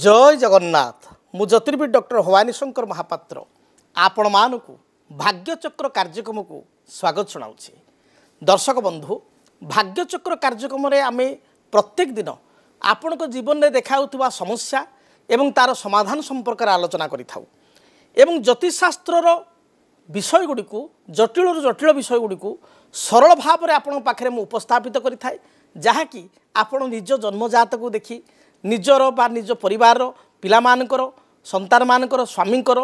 जय जगन्नाथ मु ज्योतिर्विद डॉक्टर भवानी शंकर महापात्र आपण मानकु भाग्यचक्र कार्यक्रम को स्वागत शुणाऊे। दर्शक बंधु भाग्यचक्र कार्यक्रम आम प्रत्येक दिन आपण जीवन में देखा समस्या एवं तार समाधान संपर्क में आलोचना करिथाउ एवं ज्योतिषशास्त्र विषय गुड़ी जटिल जटिल विषय गुड़ी सरल भाव में आपण पाखे उपस्थापित करें जहाँकि आपण निज जन्मजात को देखी निजर बा निज परिवार पिला मानकर संतान मानकर स्वामींकर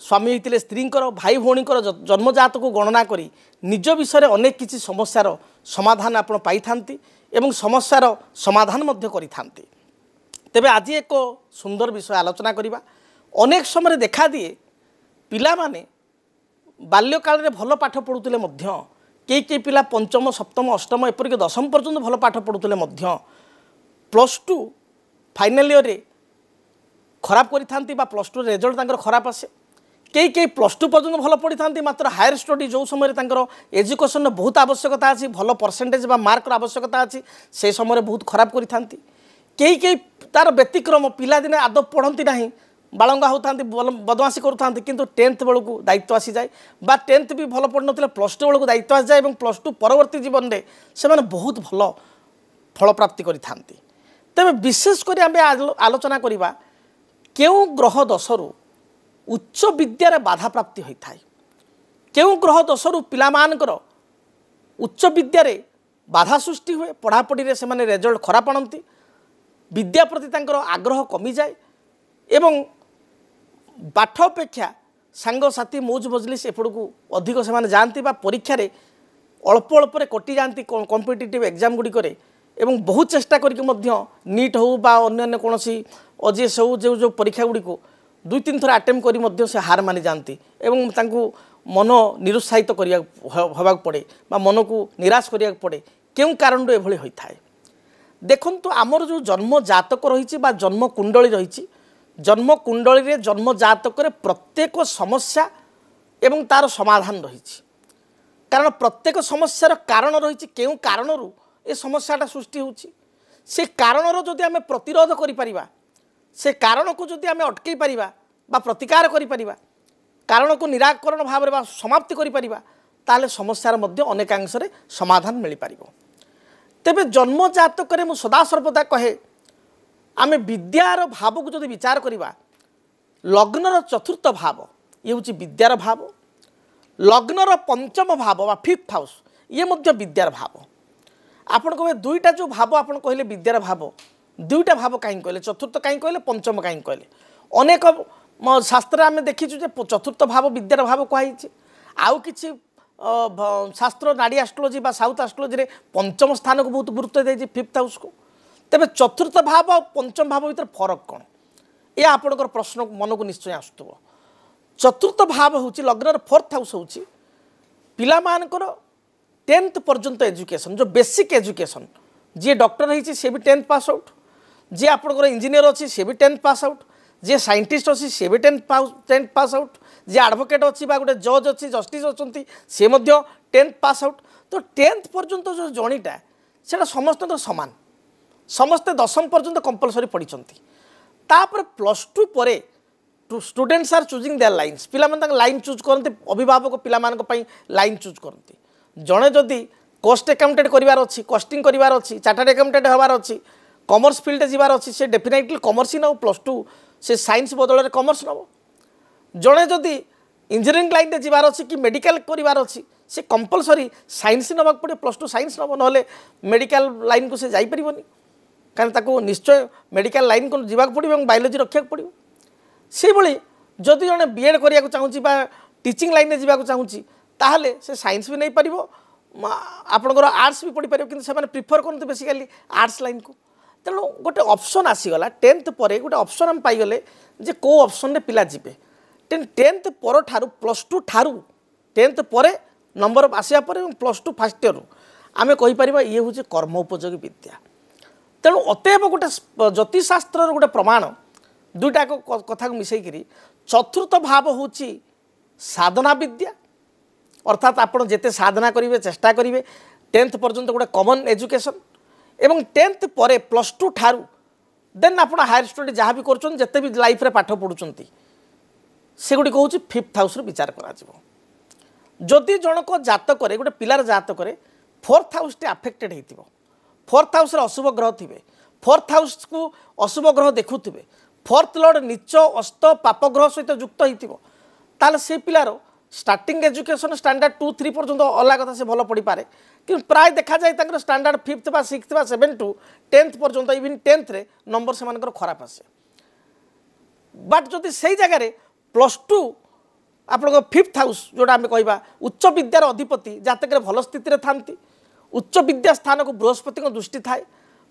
स्वामी होते स्त्रींकर भाई भौणीकर जन्मजात को गणना करी निज विषय अनेक किसी समस्यार समाधान आपण पाई थांती एवं समस्यार समाधान मध्य करि थांती। तेबे आज एक सुंदर विषय आलोचना करिबा। अनेक समय देखा दिए पिला माने बाल्यकाल रे भल पाठ पढुतले मध्य कई पिला पंचम सप्तम अष्टम एपरिक दशम पर्यंत भल पाठ पढुतले मध्य +2 फाइनाल इयर रे खराब करि थांती बा +2 रिजल्ट तांकर खराब आसे। कई +2 पर्यंत भल पढ़ी थांती मात्र हायर स्टडी जो समय तांकर एजुकेशन बहुत आवश्यकता अछि भल परसेंटेज बा मार्क आवश्यकता अछि से समय बहुत खराब करि थांती। कई तार व्यतिक्रम पिला दिने आदौ पढ़ती नहीं बालंगा होता बदमाशी करूँ किंतु 10th बेलू दायित्व आसी जाए बा 10th भी भल पढ़ ना +2 बेलू दायित्व आसी जाए +2 परवर्ती जीवन में से बहुत भल फल प्राप्ति करि थांती। तेरे विशेषकर आम आलोचना करवा क्यों ग्रह दशरु उच्च विद्यार बाधा प्राप्ति होता है क्यों ग्रह दशरु पिलामानकर उच्च विद्यारे बाधा सृष्टि हुए पढ़ापढ़ी से माने रिजल्ट खराब आणती विद्या प्रति तांकर आग्रह कमी जाए एवं पाठ अपेक्षा सांगसाथी मौज मजलिस एपड़ू अधिक से जाती परीक्षा अल्प अल्प कटि जाती कॉम्पिटिटिव एग्जाम गुड़िक एवं बहुत चेष्टा करके नीट हो बा अन्य कौन ओजेएस हो जो जो परीक्षा गुड़ी को 2-3 थर अटेम्प्ट करी से हार मानि जाती एवं तांको मन निरुत्साहित होगा पड़े बा मन को निराश करिया पड़े क्यों कारण एभली होता है। देखंतु आमर जो जन्म जातक रही जन्म कुंडली रही जन्म कुंडली रे जन्म जातक प्रत्येक समस्या एवं तार समाधान रही कारण प्रत्येक समस्यार कारण रही क्यों कारणरू ए समस्याटा सृष्टि होची से कारणर जदि आम प्रतिरोध करिपरिबा से कारण को जदि आम अटकई परिबा बा प्रतिकार करिपरिबा कारण को निराकरण भाव में समाप्ति करिपरिबा ताले समस्यार मध्य अनेकांश रे समाधान मिल पारिबो। तेबे जन्म जातक रे मु सदा सर्वदा कहे आम विद्यार भाव को जदि विचार करिबा लग्नर चतुर्थ भाव ये हूँ विद्यार भाव लग्नर पंचम भाव बा 5th हाउस ये मध्य विद्यार भाव। आपण कहे दुईटा जो भाव आप कहले विद्यार भाव दुईटा भाव कहीं कहले चतुर्थ कहीं कहले पंचम कहीं कहले अनेक शास्त्र आम देखीचु चतुर्थ भाव विद्यार भाव कहुई आउ कि शास्त्र नाड़ी एस्ट्रोलोजी बा साउथ एस्ट्रोलोजी रे पंचम स्थान को बहुत गुरुत्व देती 5th हाउस को। तेबे चतुर्थ भाव और पंचम भाव भीतर फरक कौन ये आपणकर प्रश्न मन को निश्चय आसुव। चतुर्थ भाव हूँ लग्नर 4th हाउस हूँ पिला मानकर 10th पर्यंत एजुकेशन जो बेसिक एजुकेशन जी डॉक्टर रही सी भी 10th पास आउट जी आपंकर इंजीनियर अच्छी सी भी 10th पास आउट जी साइंटिस्ट अच्छी सी भी 10th पास आउट जी एडवोकेट अच्छी गोटे जज अच्छी जस्टिस अच्छा सी 10th पास आउट। तो 10th पर्यंत जो जर्नीटा से समस्त सामान समस्ते 10th पर्यंत कंपलसरी पढ़ी तापर +2 पर students are choosing their lines पिला लाइन चूज करते अभिभावक पिला लाइन चूज करते जड़े जदि कॉस्ट अकाउंटेंट करार अच्छी कॉस्टिंग करार अच्छी चार्टर्ड अकाउंटेंट होबार अच्छी कॉमर्स फील्ड जीवार अच्छी से डेफिनेटली कॉमर्स ही नौ +2 से साइंस बदल में कॉमर्स नब जड़े जदि इंजीनियरिंग लाइन में जीवार अच्छी कि मेडिकल करार अच्छी से कंपलसरी साइंस नवा पड़े +2 साइंस नब ना मेडिकल लाइन को से जापरि कारण ताको निश्चय मेडिकल लाइन को जीवा पड़ो और बायोलोजी रखा पड़ो से भाई जदि जड़े बीएड करा चाहूँगी टीचिंग लाइन में जावाक चाहूँगी ताहले से साइंस भी नहीं पार आपंकर आर्ट्स भी पढ़ी पार कि प्रिफर करते बेसिकली आर्ट्स लाइन को तेणु गोटे ऑप्शन आसीगला 10th पर गोटे ऑप्शन आम पाईगले जे को ऑप्शन रे पिला जीवे 10th पर ठारू +2 ठारू 10th पर नंबर आसिया पर +2 फर्स्ट इयर आम कहीपर ये हूँ कर्म उपयोगी विद्या। तेणु अतएव गोटे ज्योतिषशास्त्र गोटे प्रमाण दुईटा कथा मिसईकरी चतुर्थ भाव हूँ साधना विद्या अर्थात आपण जेते साधना करेंगे चेष्टा करेंगे 10th पर्यंत गोटे कॉमन एजुकेशन एवं 10th पर +2 ठारू देन आप हायर स्टडी जहाँ भी करते भी लाइफ रे पाठ पढ़ुंट सेगुड़ी हूँ 5th हाउस विचार करा जनक जातक गोटे पिलार जातक 4th हाउस टे आफेक्टेड हो 4th हाउस अशुभ ग्रह थे 4th हाउस को अशुभ ग्रह देखुवे 4th लॉर्ड नीच अस्त पाप ग्रह सहित युक्त होता से पिलार स्टार्टिंग एजुकेशन स्टैंडर्ड 2-3 पर्यंत अलग कथा से भल पढ़ी पारे कि प्राय देखा जाए स्टैंडर्ड 5th बा 6th बा 7 टू 10th पर्यंत इवन 10th रे नंबर से खराब आसे बट जदि से जगह +2 आप 5th हाउस जोटा आम कह उच्च विद्यार अधिपति जातक भल स्थित था उच्च विद्या स्थान को बृहस्पति दृष्टि थाए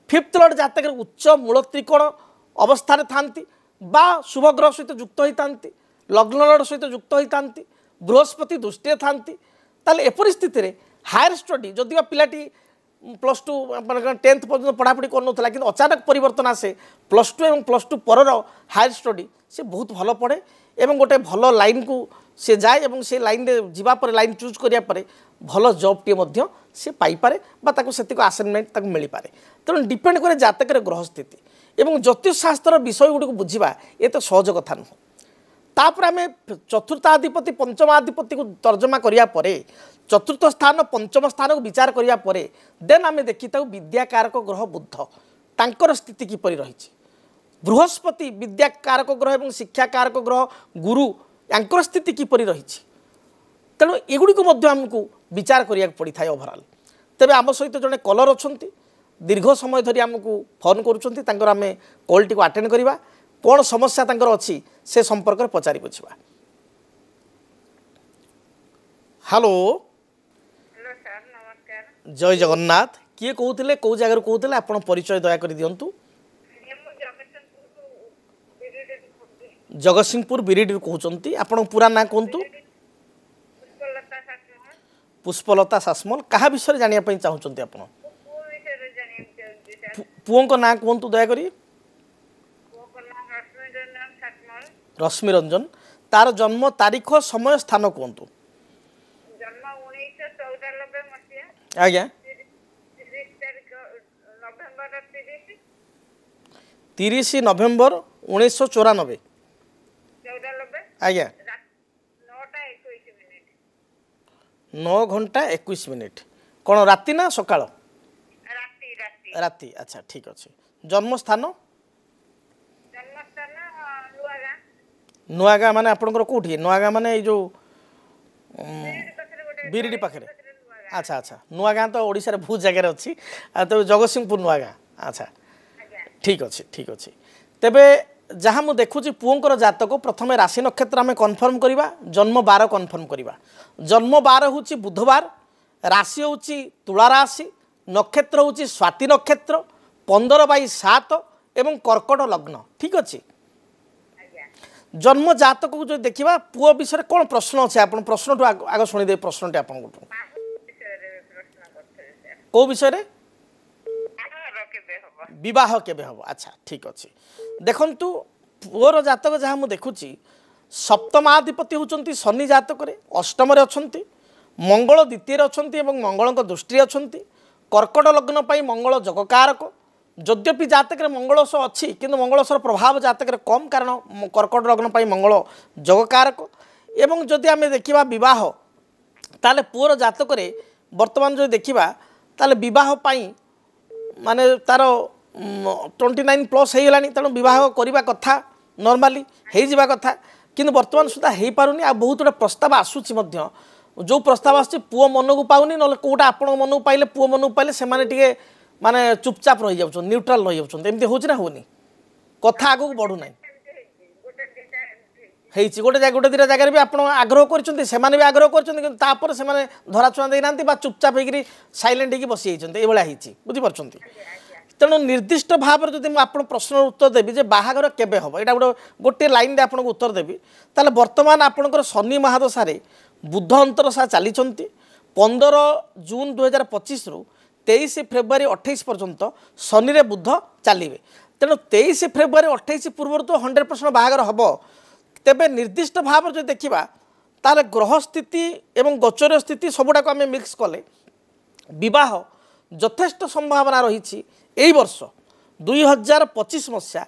5th लॉर्ड जातक उच्च मूल त्रिकोण अवस्था था शुभ ग्रह सहित युक्त होता लग्न लॉर्ड सहित युक्त होता बृहस्पति दृष्टि था एपरी स्थित हायर स्टडी जदि पिलाटी +2 10th पर्यटन पढ़ापढ़ी करूला कि अचानक परिवर्तन आसे +2 और +2 पर हायर स्टडी से बहुत भल पढ़े एवं गोटे भल लाइन को से जाए और से लाइन रे जीवापर लाइन चूज करापर भल जॉब टे से पाइपे से आसाइनमेंट मिल पाए तेणु डिपेंड करे जातक ग्रह स्थिति एवं ज्योतिष शास्त्र विषय गुड़ी बुझा ये तो सहज कथा नुह तापर आम चतुर्थाधिपति पंचमाधिपति को तर्जमा करिया परे चतुर्थ स्थान पंचम स्थान को विचार करिया परे देन आम देखी विद्याकारक ग्रह बुध तांकर स्थिति किपरि रही बृहस्पति विद्याकारक ग्रह और शिक्षाकारक ग्रह गुरु यांकर स्थिति किपरि रही तेणु एगुड़ी आमको विचार करिया पड़ी था ओभरऑल तेबे आम सहित जड़े कलर अच्छा दीर्घ समय धरी आमको फोन करुँच आम कॉल टी अटेंड करवा कौन समस्या अच्छी से संपर्क में पचारि बुझा हेलो जय जगन्नाथ किए कहते कौ जगार कहते आप परिचय दयाक दिंतु जगतसिंहपुर बिरिडी कहते आपण पूरा ना कहतु पुष्पलता सासमल क्या विषय जानापी चाहते आप पुओं ना कहतु दयाक रश्मि रंजन तार जन्म तारीख समय स्थान कहतु आज्ञा 30 नवेम्बर 1994 आज्ञा 9 घंटा 21 मिनिट कौन राति ना सकाळ राति अच्छा ठीक अच्छे जन्म स्थान नुआगा माने आपनकर कोठी नुआगा माने जो बिरिडी पाखे अच्छा अच्छा नुआगा तो ओडिशा रे बहुत जगह अच्छी तो जगतसिंहपुर नुआगा अच्छा ठीक अच्छे तेबे जहाँ मुझे देखुची पुओंकर जातक प्रथम राशि नक्षत्र आम कन्फर्म करवा जन्म बार कन्फर्म करवा जन्म बार हूँ बुधवार राशि हूँ तुला राशि नक्षत्र हूँ स्वाति नक्षत्र 15/7 एवं कर्कट लग्न ठीक अच्छे जन्म जातक को जो देखा पुओ विषय कौन प्रश्न अच्छे आप प्रश्न आग शुणीदे प्रश्न टे आप कौ विषय विवाह केबे हम अच्छा ठीक अच्छे देखंतु पुओर जातक जहाँ मुझे देखुची सप्तमाधिपति होती शनि जातक अष्टम अच्छा मंगल द्वितीय अच्छा मंगल दृष्टि अच्छा कर्कट लग्न पर मंगल जगकारक यद्यपि जातक मंगलश अच्छी किंतु मंगलशर प्रभाव जातक कम कारण कर्कट लग्न पर मंगल जगकारक एवं जदि आम देखा बह ताले पुओर जातक बर्तमान जो देखा ताले बह माने तार 29+ होगा तेणु बह करने कथा नॉर्मली हो कथा किंतु बर्तमान सुधा हो पारुनी आ बहुत गुड़ा प्रस्ताव आसूची जो प्रस्ताव आस पुओ मन को पाऊनी ना कौटा आपण मन को पाइले पुओ मन को पाइले से माने चुपचाप रही जाऊँ न्यूट्राल रही जाऊँ एमती हो होनी कथा आगू बढ़ूना गोटे गोटे दुटा जगह भी आप आग्रह कर आग्रह कर धराछुआ देना चुपचाप होकर सैलेंट हो बसी ये बुझीपार तेणु निर्दिष्ट भाव में जब आप प्रश्न उत्तर देवी जे बाहागर केबे हम यहाँ गोटे लाइन में आपको उत्तर देवी ताले वर्तमान आपंकर शनि महादशा बुध अंतरशा चली 15 जून 2025 रु 23 फेब्रुआरी 28 पर्यंत शनि रे बुध चलिए तेणु 23 फेब्रुआरी 28 पूर्व तो 100% बाहागर हम तेबे निर्दिष्ट भाव जो देखा ताले ग्रह स्थिति एवं गोचर स्थिति सबुटाक आम मिक्स कले बह यथेष्ट संभावना रही यही वर्ष 2025 मसीहा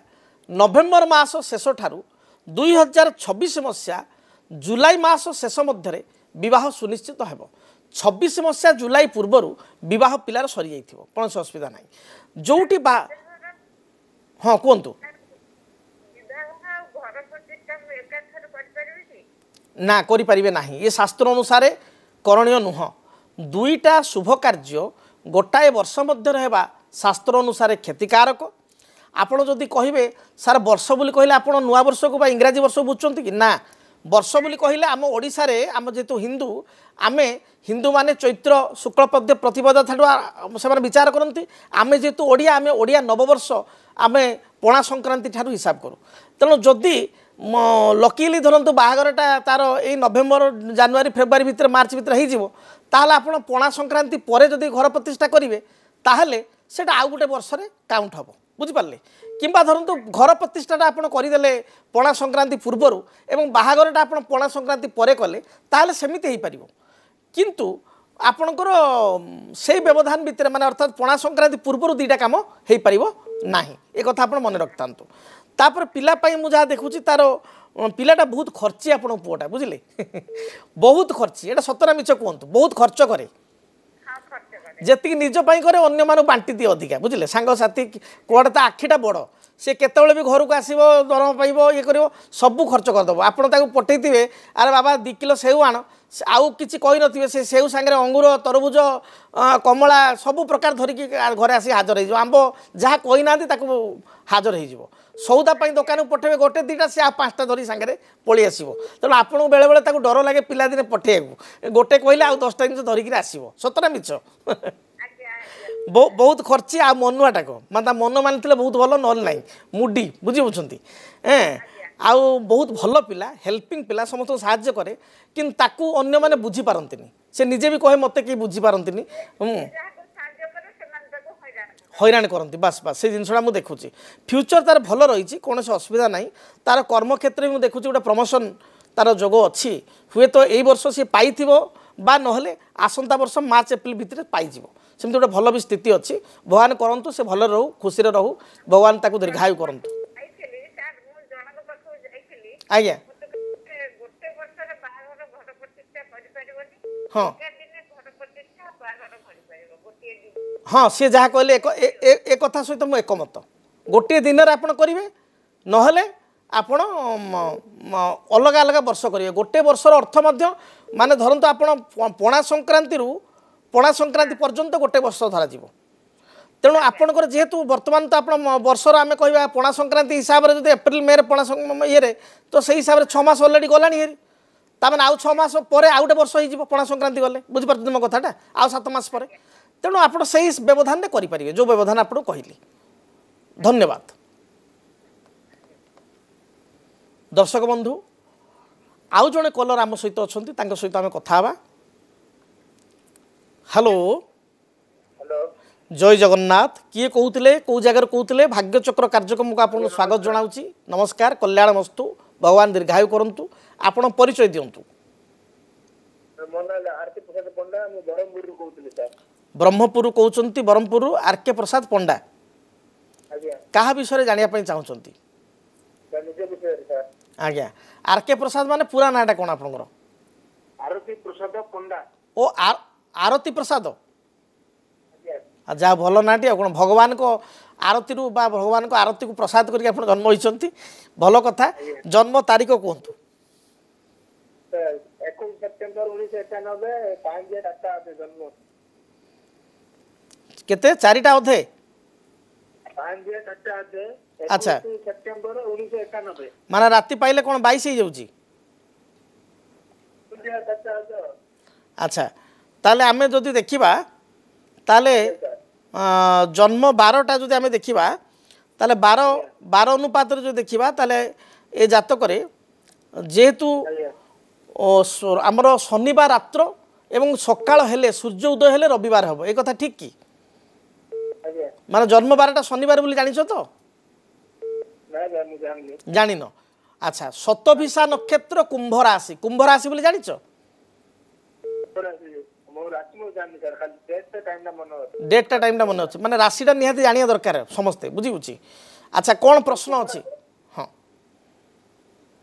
नवेम्बर मास शेष ठारू 2026 मसीहा जुलाई मास शेष मध्य विवाह सुनिश्चित हेब 26 मसीहा जुलाई पूर्वर विवाह पिलार सरी जाइथिबो कौन असुविधा नहीं जोटी बा हाँ कहतु ना करें ना ये शास्त्र अनुसार करणीय नुह दुईटा शुभ कार्य गोटाए वर्ष मध्य रहबा शास्त्र अनुसार क्षतिकारक आपण जदि कहे सार वर्ष बोली कहले आप नुआ वर्ष को इंग्राजी वर्ष बुझुंट कि ना वर्ष बोली कहले आम ओडिशा रे आम जेतु हिंदू आमे हिंदू माने चैत्र शुक्लपद्य प्रतिपदा ठाडू से विचार करती आमे जेतु ओडिया आमे ओडिया नववर्ष आमे पणा संक्रांति ठाडू हिसाब करूँ तेणु जदि लकीली धरतु बाहागरटा तार ये नवेम्बर जानुरी फेब्रुआरी भितर मार्च भितर हो ताहले आपण पणा संक्रांति परे जदि घर प्रतिष्ठा करेंगे ताहले सेटा आउ गोटे वर्ष रे काउंट हम बुझिपारे किंबा धरतु घर प्रतिष्ठाटा आप करदे पणा संक्रांति पूर्वर एवं बाहागरटा आप पणा संक्रांति परे कले ताहले सेमिति हो पार किंतु आपणकर से व्यवधान भितर माने अर्थात पणा संक्रांति पूर्वर दुईटा काम हो पार ना एक कथा आप मन रखता तापर पिलापाई मु जहाँ देखुची तार पिलाटा बहुत खर्ची आपण पुआटा बुझिले बहुत खर्ची एटा सतना मिछ कहतु बहुत खर्च करे जी निज करे अन्य मानू बांटी दिए अधिका बुझिले सांग साथी कौड़े तो आखिटा बड़ सी केतले भी घर को आसो दरम पाइब ये कर सबू खर्च करदेव आपड़ पठे अरे बाबा 2 किलो सेऊ आण आउ कि कही नथिबे से सेऊ सांगे अंगूर तरबुज कमला सबू प्रकार धरिकी घरे आसी हाजर हो आंब जहाँ कही ना हाजर हो सौदा दुकान पठे गोटे दुटा सी आ 5टा धरी सांगे पलि आसो तेणु आपको बेले बेले डर लगे पिलादिने पठेक गोटे कहले आउ 10टा जिन धरिकी आसो सतना मिछ बहुत खर्ची आ मनुआटाक मतलब मन मानी बहुत भल नल ना मुडी बुझी बुझे आउ बहुत भल पिला हेल्पिंग पिला समस्त साहाय्य करे कि ताकू अन्य माने बुझी पारंतिनी से निजे भी कहे मते कि बुझी पारंतिनी हैरान करती बास बास से जिनसा मुझे देखुची फ्यूचर तार भल रही कौन से असुविधा ना तार कर्म क्षेत्र में देखुची गोटे प्रमोशन तार जोग अच्छी हुए तो यही वर्ष सी पाई बा नहले आसंता वर्ष मार्च एप्रिल भितर पाइज सेमती गोटे भल भी स्थिति अच्छी भगवान करंतु से भल रहू खुशी रहू भगवान ताकू दीर्घायु करंतु आज्ञा हाँ हाँ सी जहाँ कहले एक कथा सहित मुझे एकमत गोटे दिन आप करेंगे नहले आपण अलग अलग वर्ष करेंगे गोटे वर्षर अर्थ माने धरतु आप पणा संक्रांति पर्यंत गोटे वर्ष धरा तेणु आपणकर जेहेतु बर्तमान तो आप वर्षर आम कह पणा संक्रांति हिसाब से जो एप्रिल मे पणा ये तो से हिसाब से 6 मास अलरेडी गलानी हेरी ताने आउ 6 मास पर आउ गोटे वर्ष हो पणा संक्रांति गले बुझीपार मो कथाटा आउ 7 मास पर तेणु आप से व्यवधान करेंगे जो व्यवधान आपको कहली धन्यवाद दर्शक बंधु आउ जड़े कलर आम सहित अच्छा सहित आम कथा हेलो जय जगन्नाथ किए कहते कौ जगार कहते भाग्यचक्र कार्यक्रम को आपको स्वागत जनाऊँगी नमस्कार कल्याण मस्तु भगवान दीर्घायु करंतु आपण परिचय दिंतु ब्रह्मपुर कहते ब्रह्मपुर आरके प्रसाद पंडा क्या विषय जानापी चाहते आज्ञा आरके प्रसाद माने पूरा नाटा कौन आपंकर आरती प्रसाद पंडा ओ आरती प्रसाद जहाँ भल नाटी कौन भगवान को आरती भगवान को आरती को प्रसाद करके आप जन्म होती भल कथा जन्म तारीख कहतु 21 सेप्टेम्बर 1991 जन्म केते 4टा अधे 5 अधे अच्छा सेप्टेम्बर 1991 माने राति पाइले कौन 22 हो जाउची अच्छा ताले आमे जदि देखिबा ताले जन्म 12टा जदि आमे देखिबा ताले 12 अनुपात जो देखिबा ताले ए जातक जेहेतु आमर शनिवार रात्र एवं सकाळ हेले सूर्य उदय हेले रविवार हम एक कथा ठीक कि माने जन्म 12टा शनिवार बोली जानिछ तो जानिन अच्छा शतभिषा नक्षत्र कुंभ राशि बोली जानिछ ମୋ ରାଶି ମୁଁ ଜାଣିନି ସାର୍ ଖାଲି ଡେଟ୍ ଟାଇମଟା ମନେ ଅଛି। डेटा टाइम मन अच्छे माने राशिटा निहाती जानिया दरकार समस्ते बुझी अच्छा कौन प्रश्न अच्छी हाँ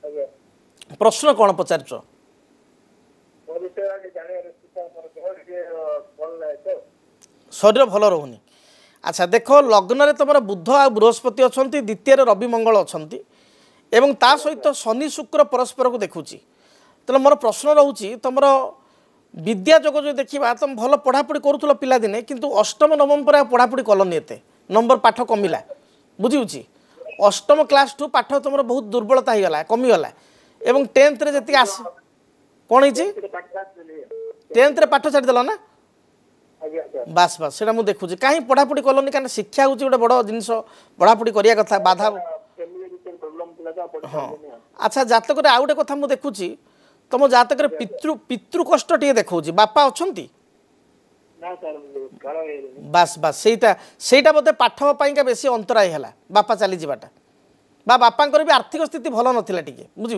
ଆଜ୍ଞା प्रश्न कौन पचार ମୋ ବିଷୟରେ ଆଗେ ଜାଣିବାର ଅଛି ସାର୍ ମୋର ଦେହ ଟିକେ ଭଲ ନାହିଁ ତ। शरीर भल रोनी अच्छा देख लग्न तुम बुध आ बृहस्पति अच्छा द्वितीय रवि मंगल अच्छा एवं ता सहित शनि शुक्र परस्पर को देखुची तेना मोर प्रश्न रोचे तुम विद्या जग जो देखा तुम भल पढ़ापढ़ी करूल पिलादिने किंतु अष्टम नवम पर पढ़ापढ़ी कलनी एत नंबर पाठ कमिला बुझी अष्टम क्लास टू पाठ तुम बहुत दुर्बलता हो गला कमिगला एवं 10th रे जति आस कौन है ଟିକେ ପାଠ ଆସିଲି 10th ରେ ପାଠ ଛାଡ଼ିଦେଲ ନା ଆଜ୍ଞା ସାର୍। बास बास से देखुची कहीं पढ़ापढ़ी कलनी कहीं शिक्षा हूँ गोटे बड़ जिनस पढ़ापढ़ी करिया कथा बाधा ଫ୍ୟାମିଲି ଭିତରେ ପ୍ରୋବ୍ଲେମ୍ ଥିଲା ତ ପଢ଼ି हाँ ପାରିଲିନି ଆଉ। अच्छा जातक आउ गोटे कथा मुझे देखुची तुम जातक पितृ कष्ट टे देखा बापा अच्छा ନା ସାର୍ ଘର ହେଇଗଲିନି। बास बास सेटा बोधे पाठ पाइंका बेसी अंतराय है बापा चली जाटा बापांकर भी आर्थिक स्थिति भल नाला टी बुझी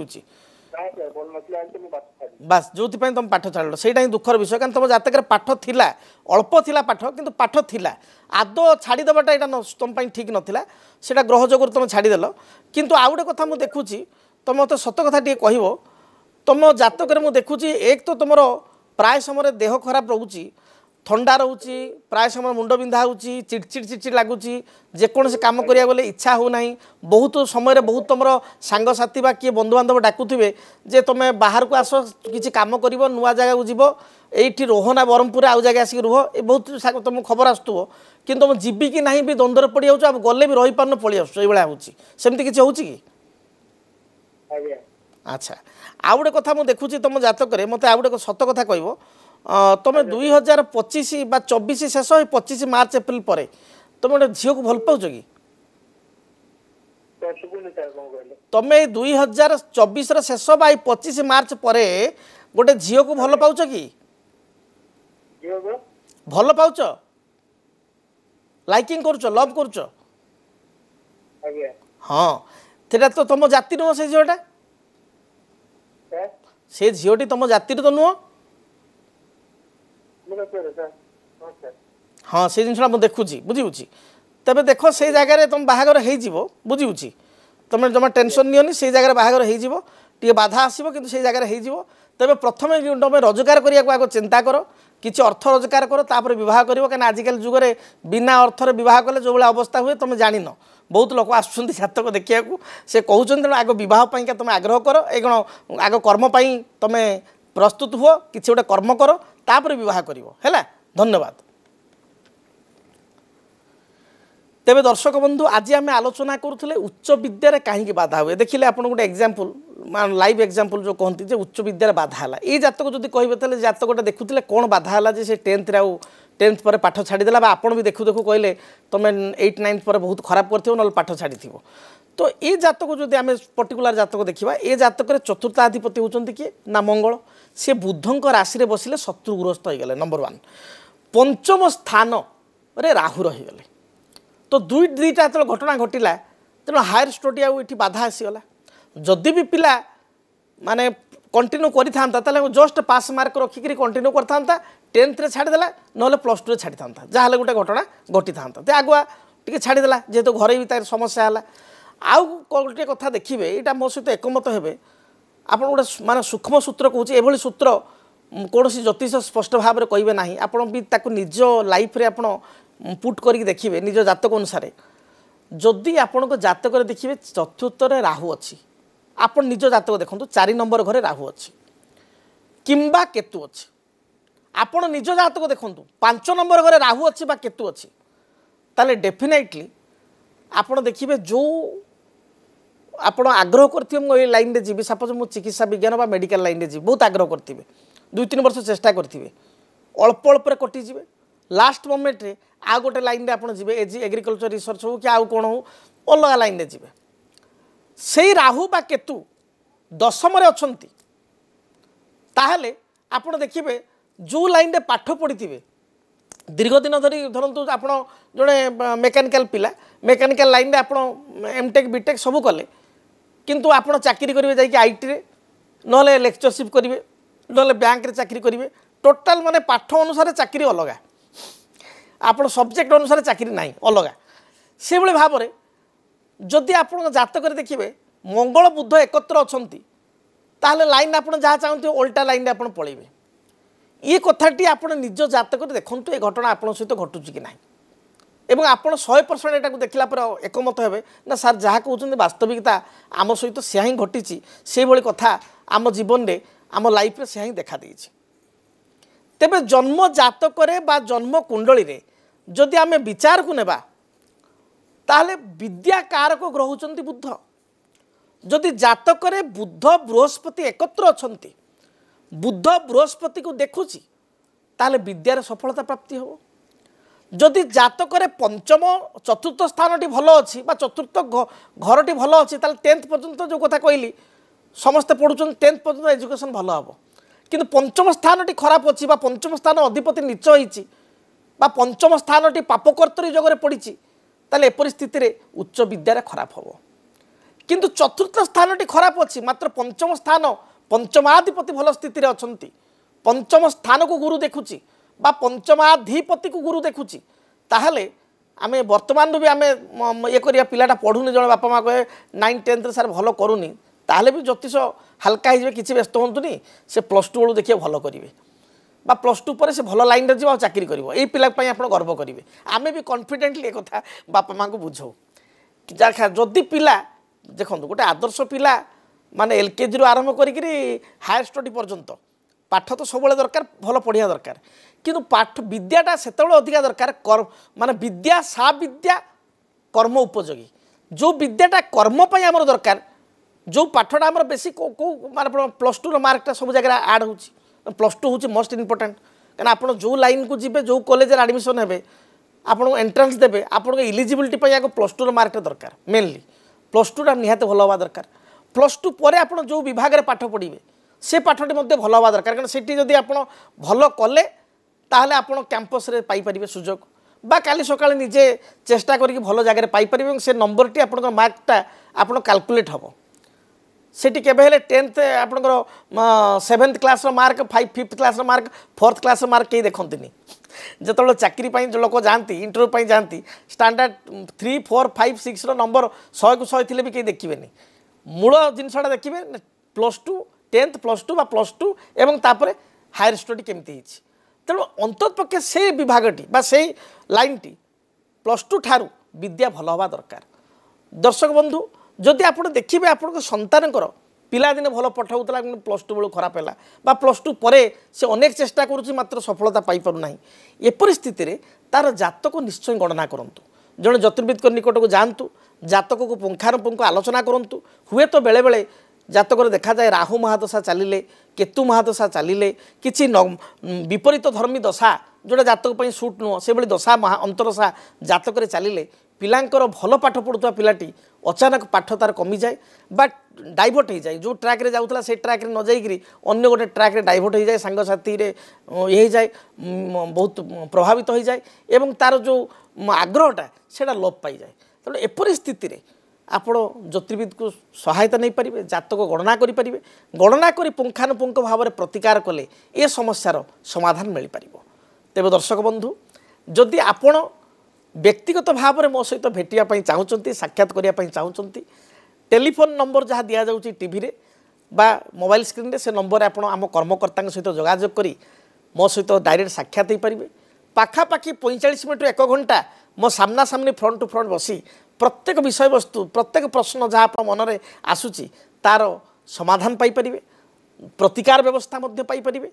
ନା ସାର୍ ଭଲ नथिला ଏମିତି ମୁଁ ପାଠ ଛାଡ଼ିଲି। बास जो तुम पाठ छाड़ से दुखर विषय कारण तुम जातक पाठ थिला अल्प थिला पाठ किंतु पाठ थिला आदौ छाड़देवाटा यहाँ तुम ठीक नाला से ग्रह जोगर तुम छाड़देल किंतु आउ गोटे कथा मुझे देखुची तुम मत सत कथा टे कह तुम जातक मुझे देखुची एक तो तुम प्राय समय देह खराब रोचे थंडा रोचे प्राय समय मुंड बिंधा हो चिड़चिड़ चिड़चिड़ लगुच जेकोसी कम करा गले इच्छा होना बहुत समय बहुत तुम सांगसाथी बा किए बंधुबांधव डाकुवे जे तुम बाहर को आस किसी कम कर नुआ जगह जीव ये रोहना ब्रह्मपुर आउ जगह आसिक रुह ये बहुत तुम खबर आसुव कि तुम जीवी कि ना भी द्वंद्वर पड़ जाऊँ गले भी रही पार्न पलि आस सेमती किसी हो ଆଜ୍ଞା अच्छा आउ गोटे कथा मुझे देखुची तुम जातक मत आउ गोटे सत कथा कह तुम 2025 बा 24 शेष 25 मार्च एप्रिल पर तुम गोटे झील को भल पाच कि ସାର୍ ଶୁଭୁନି ସାର୍ କ'ଣ କହିଲେ। तुम 2024 शेष बा 25 मार्च पर गोटे झील को भल पाच कि ଝିଅ ବା भल पाच लाइकिंग करुच लव करुच ଆଜ୍ଞା हाँ तेरा तो तुम जाति नुह से झीलटा ସାର୍ से झीलटी तुम जाति तो नुह ମୁଁ ସାର୍ ସାର୍ ହଁ ସାର୍ हाँ से जिनसा मुझे देखुची बुझी तेरे देख से जगार तुम बाहागर हो बुझी तुम जमा टेंशन नियोनी से जगह बाहागर हो बाधा आसो कि से जगह हो तेरे प्रथम तुम रोजगार करने को आग चिंता कर किसी अर्थ रोजगार कर तापर बह कर कहीं आजिकल जुगे बिना अर्थर बह कले जो भाया अवस्था हुए तुम जान बहुत लोग आसुँच जातक देखा से कहते तेणु आग बह तुम आग्रह कर ये कौन आग कर्म तुम प्रस्तुत हुआ कि गोटे कर्म कर तापर बह कर धन्यवाद। तेबे दर्शक बंधु आज आम आलोचना करुले उच्च विद्यार कहीं बाधा हुए देखिले आप गोटे एग्जाम्पल लाइव एग्जाम्पल जो कहते उच्च विद्यार बाधा है ये जातक जब कहे जातकटा देखुले कौन बाधा है जे 10th आउ 10th पर पाठ छाड़देला आपड़ भी देखु देखु कहले तुम 8th 9th पर बहुत खराब कर ना पाठ छाड़ी तो ये जातक जो आम पर्टिकुलर जातक देखा ये जातक चतुर्थाधिपति होती किए ना मंगल सी बुधंक राशि बसिले शत्रुग्रस्त हो गले नंबर 1 पंचम स्थान रे राहु रहीगले तो दुईटा जो घटना घटला तेणु हायर स्टडी आठ बाधा आसीगला जदि भी पिला माने कंटिन्यू करें जस्ट पास मार्क रखिक कंटिन्यू करता 10th रे छाड़देला ना +2 छाड़ी था जहाँ गोटे घटना घटी था तो आगुआ टी छाड़देला जेहेतु घरे भी तार समस्या है आउ गोटे कथा देखिए यहाँ मो सहित एकमत हे आप गोटे माने सूक्ष्म सूत्र कहूँ एभली सूत्र कौन ज्योतिष स्पष्ट भाव में कहे ना आप निज लाइफ रे आप पुट करके देखिए निज जातक अनुसार जदि आपण जातक देखिए चतुर्थ राहु अच्छी आप निज जातक देखो 4 नंबर घरे राहु अच्छी किंबा केतु अच्छी आपण निज जातक देखो 5 नंबर घरे राहु अच्छी बा केतु अच्छी ताले डेफिनेटली आपण देखिए जो आपण आग्रह करथिबे मो लाइन रे जीवी सपोज मु चिकित्सा विज्ञान बा मेडिकल लाइन रे जीवी बहुत आग्रह करथिबे 2-3 वर्ष चेष्टा करथिबे अल्प अल्प कटि जीवे लास्ट मोमेंट रे आ गोटे लाइन रे आपण जीवे एग्रीकल्चर रिसर्च हो कि आउ कोन हो अलग लाइन रे जीवे से राहु बा केतु 10th रे अछंती ताहले आपण देखिबे जो लाइन रे पाठ पढ़िथिबे दीर्घ दिन धरी धरतु आप जोड़े मेकानिकल पिला मेकानिकल लाइन रे आपण एमटेक बीटेक सब कले किंतु आप चाकरी करेंगे जाकि आईटी रे ना लेक्चरशिप करेंगे ना बैंक रे चाकरी करेंगे टोटाल माने पाठ अनुसार चाकरी अलग आप सब्जेक्ट अनुसार चाकरी ना अलग से भाव में जदि आप जातक देखिए मंगल बुध एकत्र अच्छा ताहले लाइन आप जहाँ चाहते ओल्टा लाइन आप पलैबे ये कथाटी आप निज जातक देखूँ ये घटना आप सहित घटुची कि ना एवं आप 100% एटा देखला पर एकमत हेबे ना सर जहाँ कहते वास्तविकता आम सहित से ही घटी से भाई कथा आम जीवन में आम लाइफ से ही देखा देछि तेबे जन्म जातक बा जन्म कुंडली रे जदि आम विचार को नेबा ताहले विद्या कारक ग्रह होचंती बुध जदि जातक बुध बृहस्पति एकत्र अछंती बुध बृहस्पति को देखुची ताहले विद्यार सफलता प्राप्ति हो जदि जातक पंचम चतुर्थ स्थान भल अच्छी चतुर्थ घरटी भल अच्छी ताहले 10th पर्यंत जो कथा कहली समस्ते पढ़ुचन 10th पर्यंत एजुकेशन भल हम किंतु पंचम स्थान खराब अच्छी पंचम स्थान अधिपति नीच होती पंचम स्थान पापकर्तरी जगह पड़ी ताले एपरी स्थिति रे उच्च विद्यार खराब हम किंतु चतुर्थ स्थान खराब अच्छी मात्र पंचम स्थान पंचमाधिपति भल स्थिति रे अछंती पंचम स्थान को गुरु देखुची बा पंचमाधिपति को गुरु देखुची ताहले आमे वर्तमान भी आमे ये करिया पिलाटा पढ़ुनी जण बापा माँ कहे 9th 10th सार भल करूनी ताहले भी ज्योतिष हल्का हो किसी व्यस्त हूँ से +2 बेलू देखिए भल करेंगे +2 पर से भल लाइन जी चाकरी कर पिला आप गर्व करेंगे आमे भी कॉन्फिडेंटली एक कथा बापा माँ को बुझाऊ जदि पिला देखो गोटे आदर्श पिला माने LKG आरंभ करी हायर स्टडी पर्यंत पाठ तो सब दरकार भल पढ़िया दरकार किंतु पाठ विद्याटा से अधिका दरकार माने विद्या सा विद्या कर्म उपयोगी जो विद्याटा कर्म पर आमर दरकार जो पाठटा आमर बेसी माने +2 मार्कटा सब जगह आड हो +2 हूँ मोस्ट इम्पोर्टाट कहीं आप जो लाइन को जी जो कॉलेज एडमिशन हे आपको एंट्रांस देवे आपको इलिजिबिलिटी आगे +2 मार्कटा दरकार मेनली +2 निहाती भल हवा दरकार +2 पर आप जो विभाग में पाठ पढ़े से पाठटी भल हवा दरकार कारण से जदि आप भल कले ताहले आप कैंपस रे पाई परिबे सुजोग बा काली सकाळे निजे चेष्टा करिक भल जगह पाई परिबे से नंबरटी आप मार्कटा आप कैलकुलेट हम सेठी केबे हेले 10th आपनकर 7th class mark 5th class mark 4th class mark कहीं देखती जो चाकरी जो लोक जाती इंटरव्यू जाती स्टैंडर्ड 3 4 5 6 नंबर 100 को 100 थे भी कहीं देखिए मूल जिनसा देखिए +2 10th +2 बा +2 एवं तापर हायर स्टडी केमती तेणु अंततपक्षे से विभागटी बा से लाइनटी +2 ठारू विद्या भल हवा दरकार दर्शक बंधु जदि आप देखिए आप सन्तानकर पिलादिने भल पठाऊला +2 बेलू खराब है +2 पर से अनेक चेष्टा करुच्ची मात्र सफलता पाई पारना एपरी स्थिति रे तार जातक निश्चय गणना करूँ जड़े ज्योतिर्विद निकट को जातु जातक को पुंखानुपुंख आलोचना करूँ हुए तो बेले बेले जातक देखा जाए राहु महादशा चलिले केतु महादशा चलिले किसी विपरीत धर्मी दशा जोड़ा जातक सुट नुह से दशा अंतरदशा जातक चलिले पिलांकर भल पाठ पढ़ुवा पिलाटी अचानक पाठ तार कमी जाए बा डाइवर्ट हो जाए जो ट्रैक रे जाऊला से ट्रैक रे न जाइकरी अन्य गोटे ट्रैक रे डाइवर्ट हो जाए सांगसाथी रे ये जाए बहुत प्रभावित हो जाए एवं तार जो आग्रहटा सेटा लोप पाई जाए तेणु एपरी स्थिति रे आप ज्योतिर्विद को सहायता नहीं पारे जातक गणना करें गणना कर पुंखानुपुंख भाव में प्रतिकार कले ये समस्यार समाधान मिल पार तेज दर्शक बंधु जदि आपण व्यक्तिगत भाव में मो सहित भेटापी चाहूँगी साक्षात करने चाहूँगी टेलीफोन नंबर जहाँ दि जाऊँगी टीवी रे बा मोबाइल स्क्रीन रे से नंबर आप आम कर्मकर्ता सहित जोगाजोग कर मो सहित डायरेक्ट साक्षात हो पारे पाखापाखि 45 मिनट 1 घंटा मो सामना सामनी फ्रंट टू फ्रंट बसी प्रत्येक विषय वस्तु प्रत्येक प्रश्न जहाँ आप मन में आसूची तार समाधान पाइपर प्रतिकार व्यवस्था पाइपर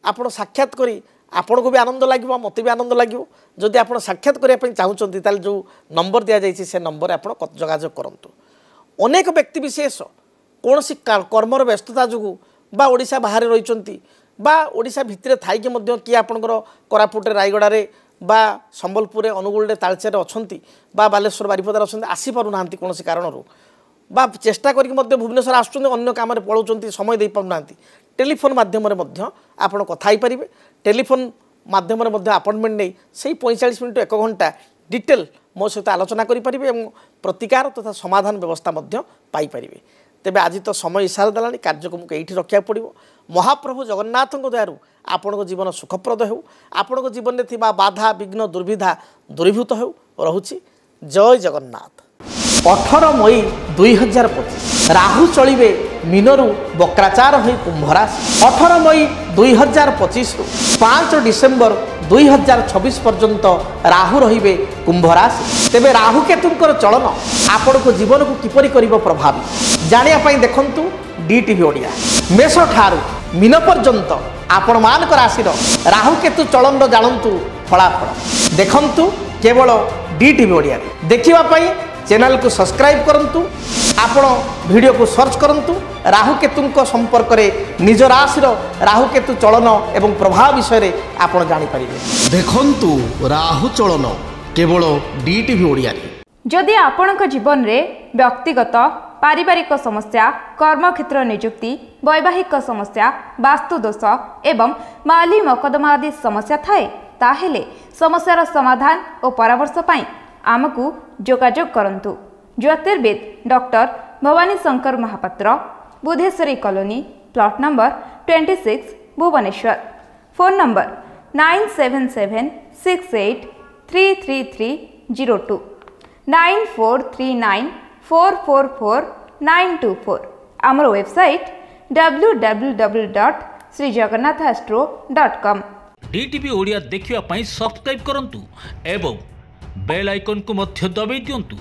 आप साक्षात करी आपण को भी आनंद लगे मत भी आनंद लगे जदि आप साक्षात करने चाहूँगी ताल जो नंबर दि जाए से नंबर आप जोगाजोग करूँ अनेक व्यक्ति विशेष कौन सी कर्मर व्यस्तता जो बा ओडिशा बाहर रही ओडिशा भितर थी किए आपंकर कोरापुट रायगड़े बा संबलपुर अनुगुल तालचेर अच्छा बा बालेश्वर बारिपदार अच्छा आसीपारूना कौन कारण बा चेष्टा करके भुवनेश्वर आसुच्च काम पलाउं समय दे पाना टेलीफोन माध्यम आप कथा पारे टेलीफोन माध्यम अपॉइंटमेंट नहीं से 45 मिनट 1 घंटा डिटेल मो सहित आलोचना करें प्रतिकार तथा समाधान व्यवस्था पाइपर तेबे आज तो समय इशारा देलानी कार्यक्रम को एठी रखिया पड़िबो। महाप्रभु जगन्नाथଙ୍କ दयारु आपनको जीवन सुखप्रद हो, आपनको जीवन में थिबा बाधा विघ्न दुर्विधा दूरीभूत हो रहुछि। जय जगन्नाथ। 18 मई 2025 राहु चलिबे मीनरु वक्राचार होई कुंभ राशि। 18 मई 2025 रु 5 डिसेम्बर 2026 पर्यंत राहु रहिबे कुंभ राशि। तेबे राहु केतुंकर चलन आपनको जीवन को किपरि करिवो प्रभावित जानिया पई देखंतु डीटीवी ओडिया। मेष ठारू मीन पर्यंत आपण मानक राशि राहु केतु चलन जानतु फलाफल देखंतु केवल डीटीवी ओडिया। देखिबा पई चैनल को सब्सक्राइब करंतु, आपण वीडियो को सर्च करंतु। राहु केतु संपर्क में निज राशि राहु केतु चलन एवं प्रभाव विषय आपण जानि परिबे। देखंतु राहु चलन केवल डीटीवी ओडिया। जदि आपणक जीवन रे व्यक्तिगत पारिवारिक समस्या, कर्मक्षेत्र नियुक्ति, वैवाहिक समस्या, वास्तु दोष एवं माली मकदमा आदि समस्या थाए ताहेले समस्यार समाधान और परामर्श पाई आमको जोगाजोग करंतु। ज्योतिर्विद doctor Bhabani Shankar Mahapatra, Budheswari colony, plot number 26, Bhubaneswar. Phone number 9776833302 9439444924। आमर वेबसाइट www.srijagannathastro.com। डीटीवी ओडिया देखिवा पई सब्सक्राइब करंतु एवं बेल आइकन को मध्य दबाई दियंतु।